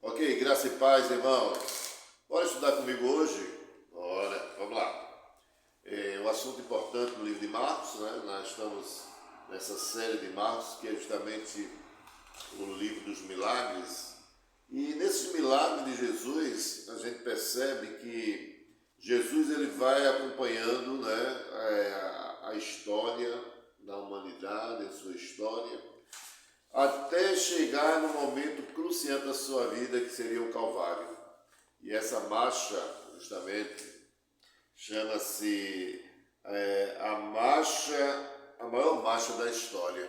Ok, graça e paz, irmãos. Bora estudar comigo hoje? Bora, vamos lá. Um assunto importante no livro de Marcos, né? Nós estamos nessa série de Marcos, que é justamente o livro dos milagres. E nesses milagres de Jesus, a gente percebe que Jesus ele vai acompanhando, né, a história da humanidade, a sua história, até chegar no momento cruciante da sua vida, que seria o Calvário. E essa marcha, justamente, chama-se a maior marcha da história.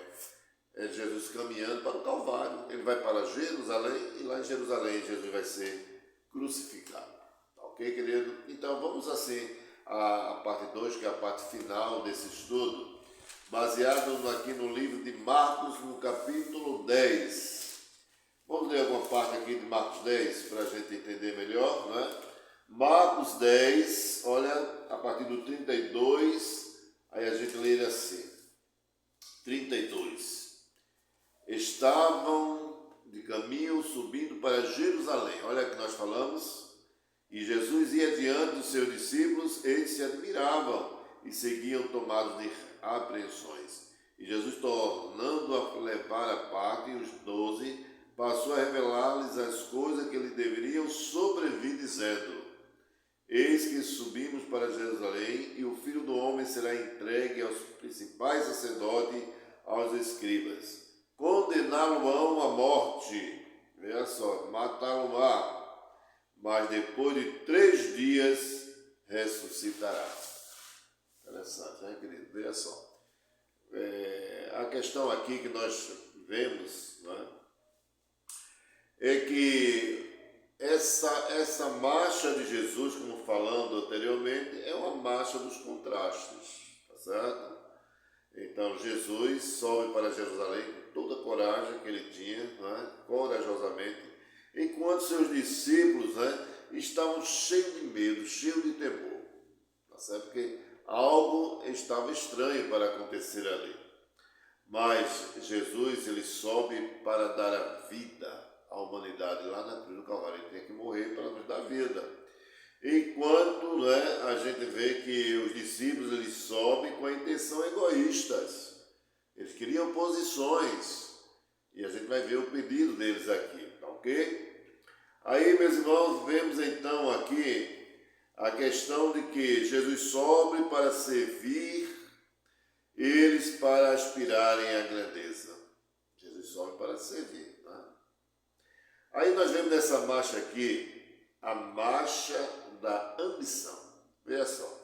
É Jesus caminhando para o Calvário. Ele vai para Jerusalém e lá em Jerusalém Jesus vai ser crucificado. Tá ok, querido? Então vamos assim à parte 2, que é a parte final desse estudo, baseado aqui no livro de Marcos, no capítulo 10. Vamos ler alguma parte aqui de Marcos 10 para a gente entender melhor, né? Marcos 10, olha, a partir do 32, aí a gente lê assim. 32. Estavam de caminho subindo para Jerusalém. Olha o que nós falamos. E Jesus ia diante dos seus discípulos, eles se admiravam e seguiam tomados de apreensões. E Jesus, tornando a levar a parte os 12, passou a revelar-lhes as coisas que lhe deveriam sobrevir, dizendo: Eis que subimos para Jerusalém, e o Filho do Homem será entregue aos principais sacerdotes, aos escribas. Condená-lo-ão à morte, veja só, matá-lo-á, mas depois de 3 dias ressuscitará. Interessante, né, querido? Veja só. A questão aqui que nós vemos, né, é que essa marcha de Jesus, como falando anteriormente, é uma marcha dos contrastes, tá certo? Então Jesus sobe para Jerusalém com toda a coragem que ele tinha, né, corajosamente, enquanto seus discípulos, né, estavam cheios de medo, cheios de temor, tá certo? Porque algo estava estranho para acontecer ali. Mas Jesus, ele sobe para dar a vida à humanidade lá na cruz do Calvário. Ele tinha que morrer para nos dar vida. Enquanto, né, a gente vê que os discípulos eles sobem com a intenção egoístas. Eles queriam posições. E a gente vai ver o pedido deles aqui, tá ok? Aí, meus irmãos, vemos então aqui a questão de que Jesus sobe para servir, eles para aspirarem à grandeza. Jesus sobe para servir. Né? Aí nós vemos nessa marcha aqui, a marcha da ambição. Veja só.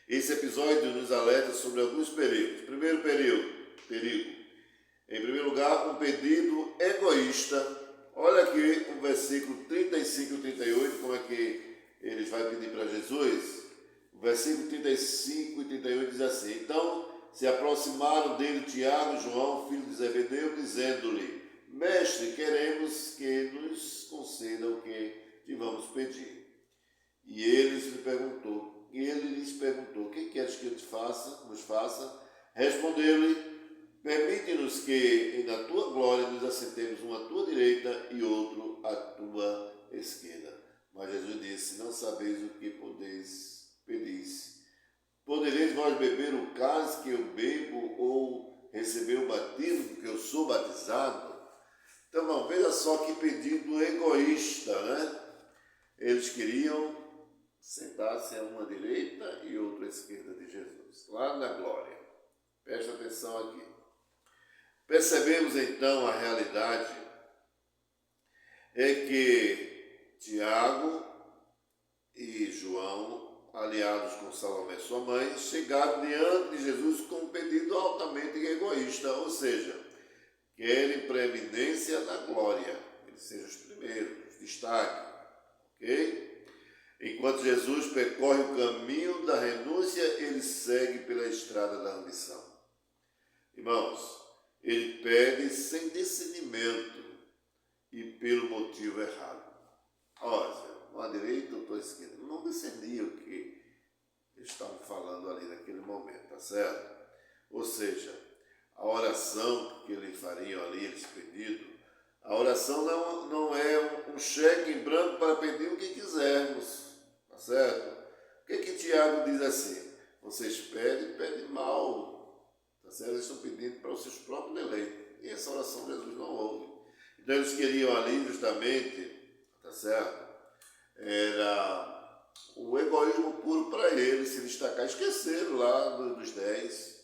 Esse episódio nos alerta sobre alguns perigos. Primeiro perigo. Em primeiro lugar, um pedido egoísta. Olha aqui o versículo 35 e 38, como é que eles vão pedir para Jesus. O versículo 35 e 38 diz assim: Então se aproximaram dele Tiago e João, filho de Zebedeu, dizendo-lhe: Mestre, queremos que nos conceda o que te vamos pedir. E ele lhes perguntou: Que queres que eu te faça, nos faça? Respondeu-lhe: Permite-nos que na tua glória nos assentemos um à tua direita e outro à tua esquerda. Mas Jesus disse: Não sabeis o que podeis pedir. Podereis vós beber o cálice que eu bebo ou receber o batismo que eu sou batizado? Então, não, veja só que pedido egoísta, né? Eles queriam sentar-se a uma direita e outra à esquerda de Jesus, lá na glória. Presta atenção aqui. Percebemos então a realidade é que Tiago e João, aliados com Salomé, sua mãe, chegaram diante de Jesus com um pedido altamente egoísta, ou seja, querem preeminência na glória, eles sejam os primeiros, os destaque, ok? Enquanto Jesus percorre o caminho da renúncia, ele segue pela estrada da ambição. Irmãos, ele pede sem discernimento e pelo motivo errado. Olha, à direita ou à esquerda, não discernia o que eles estavam falando ali naquele momento, tá certo? Ou seja, a oração que eles fariam ali, eles pedido, a A oração não é um cheque em branco para pedir o que quisermos, tá certo? O que Tiago diz assim? Vocês pedem mal, tá certo? Eles estão pedindo para os seus próprios deleites. E essa oração Jesus não ouve. Então eles queriam ali justamente, tá certo? Era o egoísmo puro para eles se destacar. Esqueceram lá dos 10.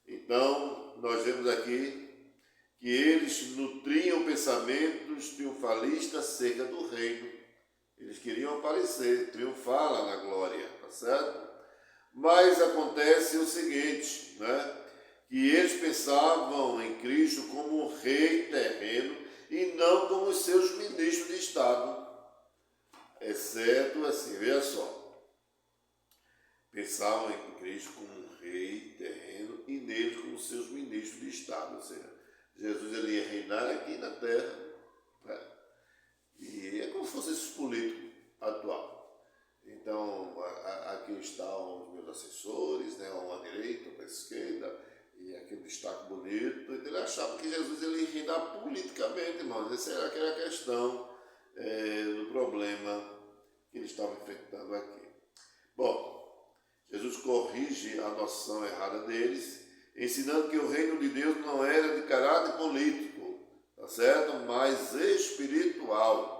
Então nós vemos aqui que eles nutriam pensamentos triunfalistas acerca do reino. Eles queriam aparecer, triunfar lá na glória, tá certo? Mas acontece o seguinte, né? Que eles pensavam em Cristo como um rei terreno e não como os seus ministros de Estado. Exceto assim, veja só. Pensavam em Cristo como um rei terreno e neles como seus ministros de Estado. Ou seja, Jesus ele ia reinar aqui na terra. Né? E é como se fosse esse político atual. Então, aqui estão os meus assessores, né, um à direita, um à esquerda, e aquele destaque bonito. Então, ele achava que Jesus ele ia reinar politicamente, irmãos. Essa era aquela questão do problema que ele estava enfrentando aqui. Bom, Jesus corrige a noção errada deles, ensinando que o reino de Deus não era de caráter político, tá certo? Mas espiritual.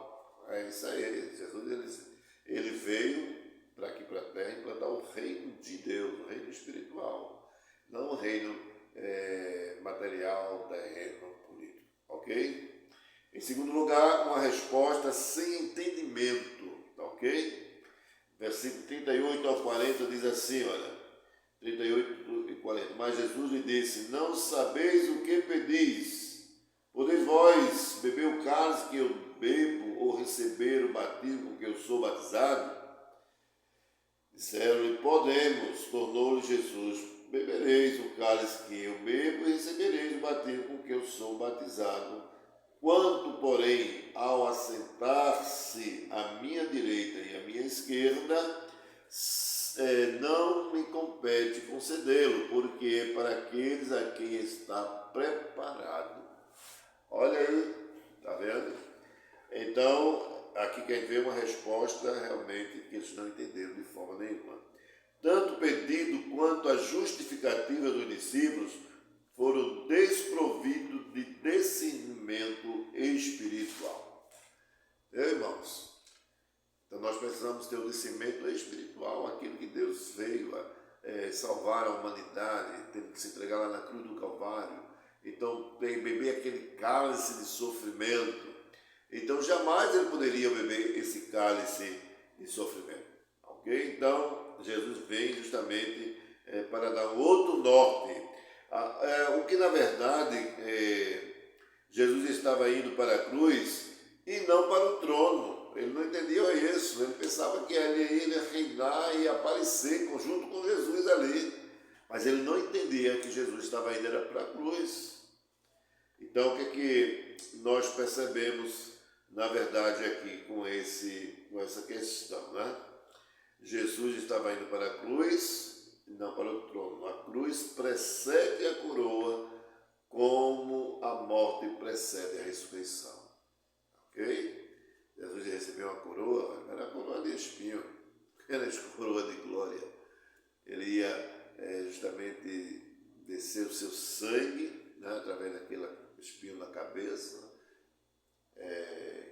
É isso aí. Jesus ele veio para aqui para a terra implantar o reino de Deus, o reino espiritual, não o reino material, terreno, político. Ok? Em segundo lugar, uma resposta sem entendimento. Tá ok? Versículo 38 ao 40 diz assim, olha, 38 e 40. Mas Jesus lhe disse, não sabeis o que pedis. Podeis vós beber o cálice que eu bebo ou receber o batismo com que eu sou batizado? Disseram-lhe, podemos. Tornou-lhe Jesus, bebereis o cálice que eu bebo e recebereis o batismo com que eu sou batizado. Quanto, porém, ao assentar-se à minha direita e à minha esquerda, não me compete concedê-lo, porque é para aqueles a quem está preparado. Olha aí, tá vendo? Então, aqui quem vê uma resposta realmente que eles não entenderam de forma nenhuma. Tanto o pedido quanto a justificativa dos discípulos foram desprovidos de discernimento espiritual. Irmãos, então nós precisamos ter o discernimento espiritual, aquilo que Deus veio salvar a humanidade, tendo que se entregar lá na cruz do Calvário. Então, beber aquele cálice de sofrimento. Então, jamais ele poderia beber esse cálice de sofrimento. Ok? Então, Jesus vem justamente para dar um outro norte. O que, na verdade, Jesus estava indo para a cruz e não para o trono. Ele não entendia isso. Ele pensava que ele ia reinar e aparecer junto com Jesus ali. Mas ele não entendia que Jesus estava indo para a cruz. Então, o que nós percebemos, na verdade, aqui com essa questão, né? Jesus estava indo para a cruz e não para o trono. A cruz precede a coroa, como a morte precede a ressurreição. Ok? Jesus recebeu uma coroa, não era coroa de espinho, era coroa de glória. Ele ia justamente descer o seu sangue, né, através daquele espinho na cabeça,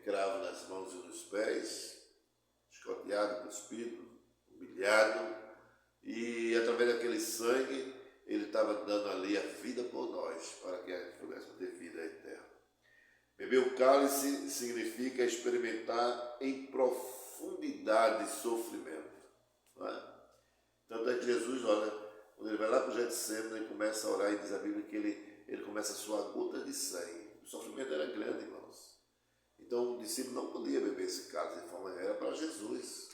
cravo nas mãos e nos pés, escoteado, cuspido, humilhado, e através daquele sangue ele estava dando ali a vida por nós, para que a gente pudesse ter vida eterna. Beber o cálice significa experimentar em profundidade sofrimento. Não é? Tanto é que Jesus, olha, quando ele vai lá para o Getsemane, ele começa a orar e diz a Bíblia que ele começa a suar gotas de sangue. O sofrimento era grande, irmãos. Então o discípulo não podia beber esse cálice de forma, era para Jesus.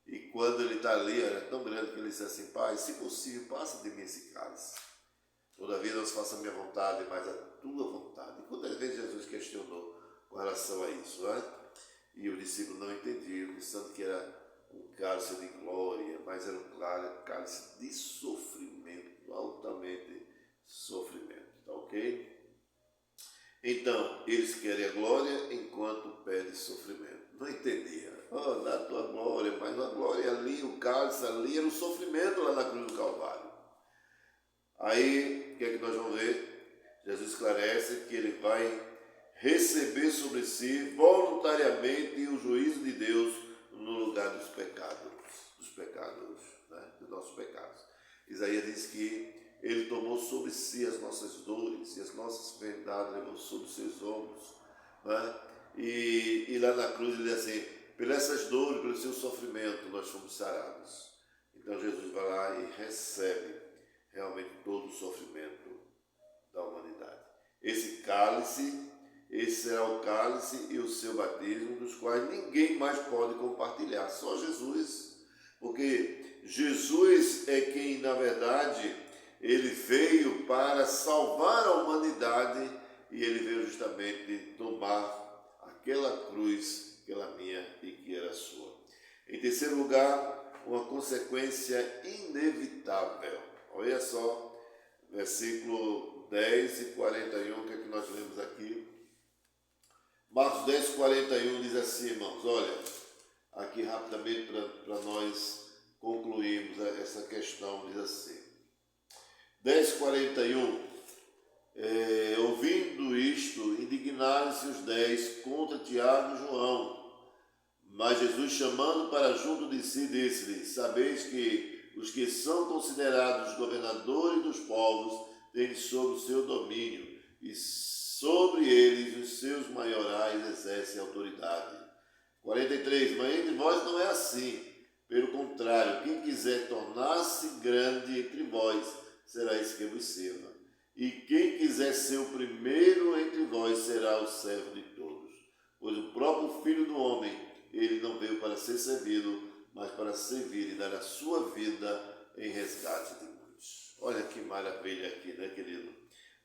E quando ele está ali, era tão grande que ele disse assim, Pai, se possível, passa de mim esse cálice. Todavia não se faça a minha vontade, mas a tua vontade. E quantas vezes Jesus questionou com relação a isso, não é? E o discípulo não entendia, pensando que era um cálice de glória, mas era um cálice de sofrimento, altamente sofrimento, tá ok? Então, eles querem a glória enquanto pedem sofrimento. Não entendia. Oh, dá a tua glória, mas a glória ali, o cálice ali, era o sofrimento lá na cruz do Calvário. Aí, o que é que nós vamos ver? Jesus esclarece que ele vai receber sobre si voluntariamente o juízo de Deus no lugar dos pecados, né? Dos nossos pecados. Isaías diz que ele tomou sobre si as nossas dores e as nossas enfermidades, levou sobre os seus ombros, né? E lá na cruz ele diz assim, pelas essas dores, pelo seu sofrimento, nós fomos sarados. Então Jesus vai lá e recebe realmente todo o sofrimento da humanidade. Esse será o cálice e o seu batismo, dos quais ninguém mais pode compartilhar, só Jesus, porque Jesus é quem, na verdade, ele veio para salvar a humanidade e ele veio justamente tomar aquela cruz, que era minha e que era sua. Em terceiro lugar, uma consequência inevitável. Olha só, versículo 10 e 41, o que é que nós lemos aqui? Marcos 10, 41 diz assim, irmãos, olha, aqui rapidamente para nós concluirmos essa questão, diz assim, 10, 41, ouvindo isto, indignaram-se os 10 contra Tiago e João, mas Jesus, chamando para junto de si, disse-lhes, sabeis que os que são considerados governadores dos povos têm sob o seu domínio, e sobre eles os seus maiorais exercem autoridade. 43, mas entre vós não é assim. Pelo contrário, quem quiser tornar-se grande entre vós, será esse que vos sirva. E quem quiser ser o primeiro entre vós, será o servo de todos. Pois o próprio Filho do Homem, ele não veio para ser servido, mas para servir e dar a sua vida em resgate de muitos. Olha que maravilha aqui, né, querido?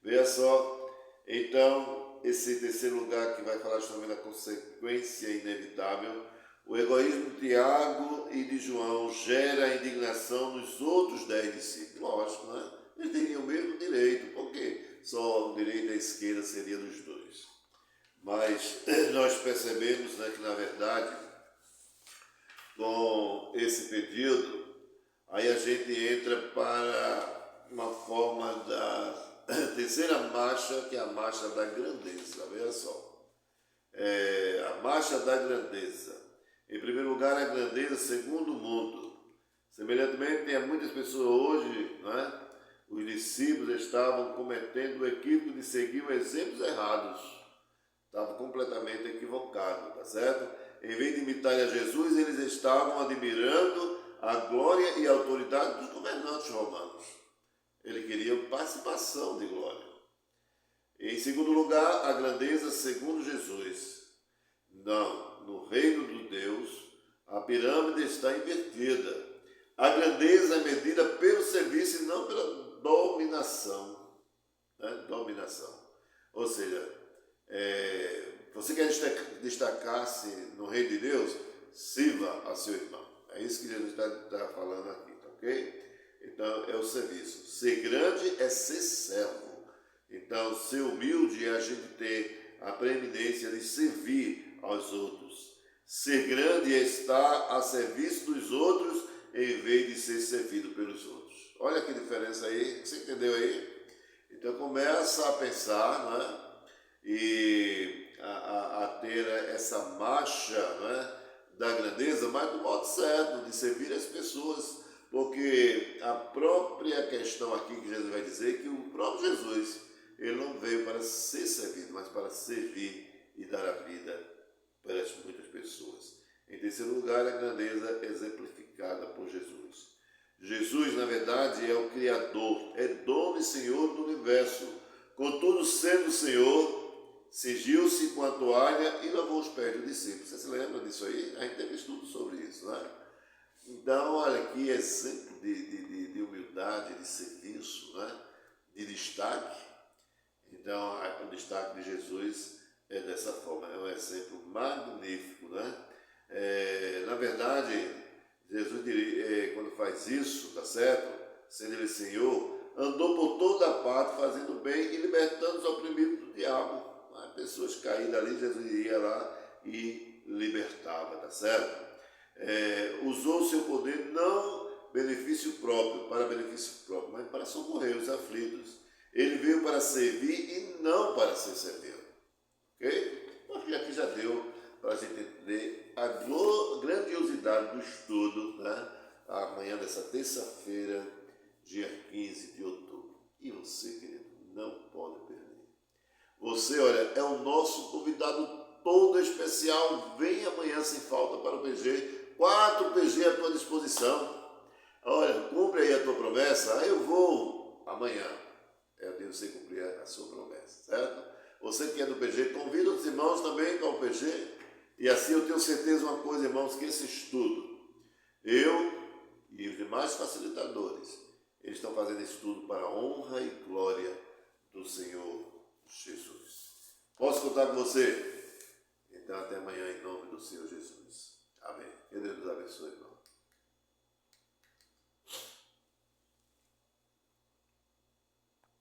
Veja só, então, esse terceiro lugar que vai falar também da consequência inevitável, o egoísmo de Tiago e de João gera a indignação nos outros 10 discípulos. Lógico, né? Eles teriam o mesmo direito, porque só o direito à esquerda seria dos dois. Mas nós percebemos, né, que, na verdade, com esse pedido, aí a gente entra para uma forma da terceira marcha, que é a marcha da grandeza. Veja só, a marcha da grandeza. Em primeiro lugar, a grandeza segundo o mundo. Semelhantemente, tem muitas pessoas hoje, né? Os discípulos estavam cometendo o equívoco de seguir os exemplos errados. Estavam completamente equivocados, tá certo? Em vez de imitar a Jesus, eles estavam admirando a glória e a autoridade dos governantes romanos. Ele queria participação de glória. Em segundo lugar, a grandeza segundo Jesus. Não, no reino de Deus, a pirâmide está invertida. A grandeza é medida pelo serviço e não pela dominação. Né? Dominação. Ou seja, você quer destacar-se no reino de Deus? Sirva a seu irmão. É isso que Jesus está falando aqui, tá ok? Então, é o serviço. Ser grande é ser servo. Então, ser humilde é a gente ter a preeminência de servir aos outros. Ser grande é estar a serviço dos outros em vez de ser servido pelos outros. Olha que diferença aí, você entendeu aí? Então, começa a pensar, né? E a ter essa marcha, né, da grandeza, mas do modo certo, de servir as pessoas. Porque a própria questão aqui que Jesus vai dizer, que o próprio Jesus, ele não veio para ser servido, mas para servir e dar a vida para as muitas pessoas. Em terceiro lugar, a grandeza exemplificada por Jesus. Jesus, na verdade, é o Criador, é dono e Senhor do universo. Contudo, sendo Senhor, cingiu-se com a toalha e lavou os pés dos discípulos. Você se lembra disso aí? A gente teve estudo sobre isso, né? Então, olha aqui, exemplo de humildade, de serviço, né? De destaque. Então, o destaque de Jesus é dessa forma, é um exemplo magnífico, né? Na verdade, Jesus, quando faz isso, tá certo? Sendo ele Senhor, andou por toda a parte fazendo bem e libertando os oprimidos do diabo. As pessoas caídas ali, Jesus ia lá e libertava, tá certo? Usou o seu poder não benefício próprio, para benefício próprio, mas para socorrer os aflitos. Ele veio para servir e não para ser servido. Ok? Acho que aqui já deu para a gente entender a grandiosidade do estudo, né? Amanhã dessa terça-feira, dia 15 de outubro. E você, querido, não pode perder. Você, olha, é o nosso convidado todo especial. Vem amanhã sem falta para o PG. 4 PG à tua disposição. Olha, cumpre aí a tua promessa. Eu vou amanhã. Eu devo você cumprir a sua promessa, certo? Você que é do PG, convida os irmãos também para o PG. E assim eu tenho certeza uma coisa, irmãos, que esse estudo, eu e os demais facilitadores, eles estão fazendo esse estudo para a honra e glória do Senhor Jesus. Posso contar com você? Então até amanhã em nome do Senhor Jesus. Amém.